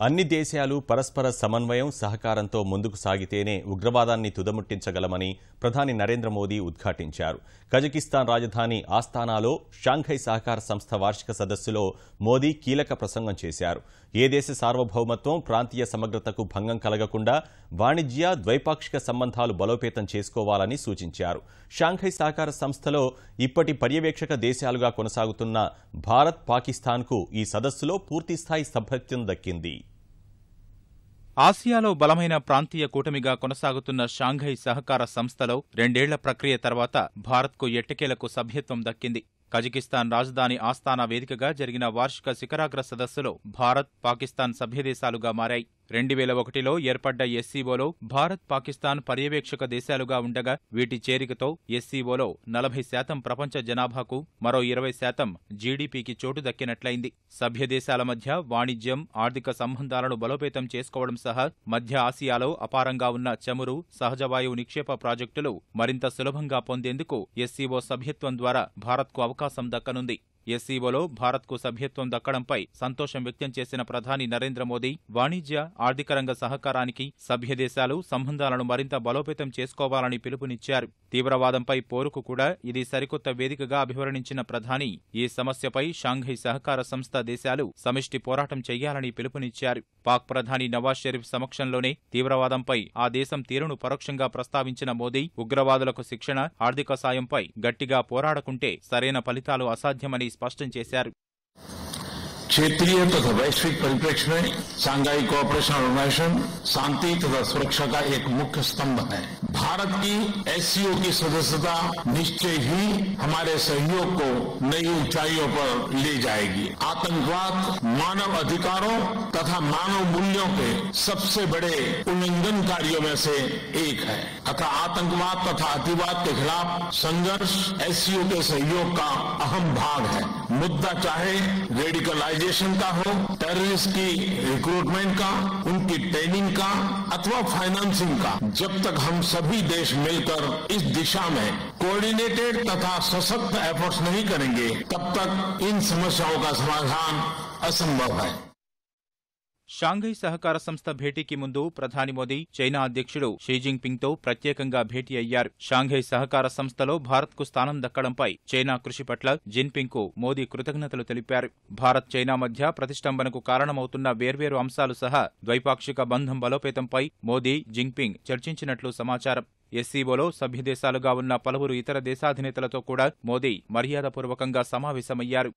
అన్ని దేశాలు పరస్పర సమన్వయం సహకారంతో ముందుకు సాగితేనే ఉగ్రవాదాన్ని తుదముట్టించగలమని ప్రధాని నరేంద్ర మోదీ ఉద్ఘాటించారు. కజకిస్తాన్ రాజధాని ఆస్తానాలో షాంఘై సహకార సంస్థ వార్షిక సదస్సులో మోదీ కీలక ప్రసంగం చేశారు. ఏ దేశ సార్వభౌమత్వం, ప్రాంతీయ సమగ్రతకు భంగం కలగకుండా వాణిజ్య, ద్వైపాక్షిక సంబంధాలు బలోపేతం చేసుకోవాలని సూచించారు. షాంఘై సహకార సంస్థలో ఇప్పటి పర్యవేక్షక దేశాలుగా కొనసాగుతున్న భారత్, పాకిస్తాన్కు ఈ సదస్సులో పూర్తిస్థాయి సభ్యత్వం దక్కింది. ఆసియాలో బలమైన ప్రాంతీయ కూటమిగా కొనసాగుతున్న షాంఘై సహకార సంస్థలో 2 ఏళ్ల ప్రక్రియ తర్వాత భారత్కు ఎట్టకేలకు సభ్యత్వం దక్కింది. కజకిస్తాన్ రాజధాని ఆస్తానా వేదికగా జరిగిన వార్షిక శిఖరాగ్ర సదస్సులో భారత్, పాకిస్తాన్ సభ్యదేశాలుగా మారాయి. 2001లో ఏర్పడ్డ ఎస్సీఓలో భారత్, పాకిస్తాన్ పర్యవేక్షక దేశాలుగా ఉండగా వీటి చేరికతో ఎస్సీఓలో 40% ప్రపంచ జనాభాకు, మరో 20% జీడీపీకి చోటు దక్కినట్లయింది. సభ్యదేశాల మధ్య వాణిజ్యం, ఆర్థిక సంబంధాలను బలోపేతం చేసుకోవడం సహా మధ్య ఆసియాలో అపారంగా ఉన్న చమురు, సహజవాయువు నిక్షేప ప్రాజెక్టులు మరింత సులభంగా పొందేందుకు ఎస్సీఓ సభ్యత్వం ద్వారా భారత్కు అవకాశం దక్కనుంది. ఎస్సీఓలో భారత్కు సభ్యత్వం దక్కడంపై సంతోషం వ్యక్తం చేసిన ప్రధాని నరేంద్ర మోదీ వాణిజ్య, ఆర్థిక రంగ సహకారానికి సభ్యదేశాలు సంబంధాలను మరింత బలోపేతం చేసుకోవాలని పిలుపునిచ్చారు. తీవ్రవాదంపై పోరుకు కూడా ఇది సరికొత్త వేదికగా అభివర్ణించిన ప్రధాని ఈ సమస్యపై షాంఘై సహకార సంస్థ దేశాలు సమిష్టి పోరాటం చెయ్యాలని పిలుపునిచ్చారు. పాక్ ప్రధాని నవాజ్ షరీఫ్ సమక్షంలోనే తీవ్రవాదంపై ఆ దేశం తీరును పరోక్షంగా ప్రస్తావించిన మోదీ ఉగ్రవాదులకు శిక్షణ, ఆర్థిక సాయంపై గట్టిగా పోరాడకుంటే సరైన ఫలితాలు అసాధ్యమని స్పష్టం చేశారు. क्षेत्रीय तथा वैश्विक परिप्रेक्ष्य में शांघाई कोऑपरेशन ऑर्गेनाइजेशन शांति तथा सुरक्षा का एक मुख्य स्तंभ है। भारत की एससीओ की सदस्यता निश्चय ही हमारे सहयोग को नई ऊंचाइयों पर ले जाएगी। आतंकवाद मानव अधिकारों तथा मानव मूल्यों के सबसे बड़े उल्लंघनकारियों में से एक है। अतः आतंकवाद तथा अतिवाद के खिलाफ संघर्ष एससीओ के सहयोग का अहम भाग है। मुद्दा चाहे रेडिकलाइजेशन का हो, टेररिस्ट की रिक्रूटमेंट का, उनकी ट्रेनिंग का अथवा फाइनेंसिंग का, जब तक हम सभी देश मिलकर इस दिशा में कोऑर्डिनेटेड तथा सशक्त एफर्ट्स नहीं करेंगे, तब तक इन समस्याओं का समाधान असंभव है। షాంఘై సహకార సంస్థ భేటీకి ముందు ప్రధాని మోదీ చైనా అధ్యక్షుడు షీ జిన్పింగ్తో ప్రత్యేకంగా భేటీ అయ్యారు. షాంఘై సహకార సంస్థలో భారత్కు స్థానం దక్కడంపై చైనా కృషి పట్ల జిన్పింగ్కు మోదీ కృతజ్ఞతలు తెలిపారు. భారత్, చైనా మధ్య ప్రతిష్టంభనకు కారణమవుతున్న వేర్వేరు అంశాలు సహా ద్వైపాక్షిక బంధం బలోపేతంపై మోదీ, జిన్పింగ్ చర్చించినట్లు సమాచారం. ఎస్సీఓలో సభ్యదేశాలుగా ఉన్న పలువురు ఇతర దేశాధినేతలతో కూడా మోదీ మర్యాదపూర్వకంగా సమావేశమయ్యారు.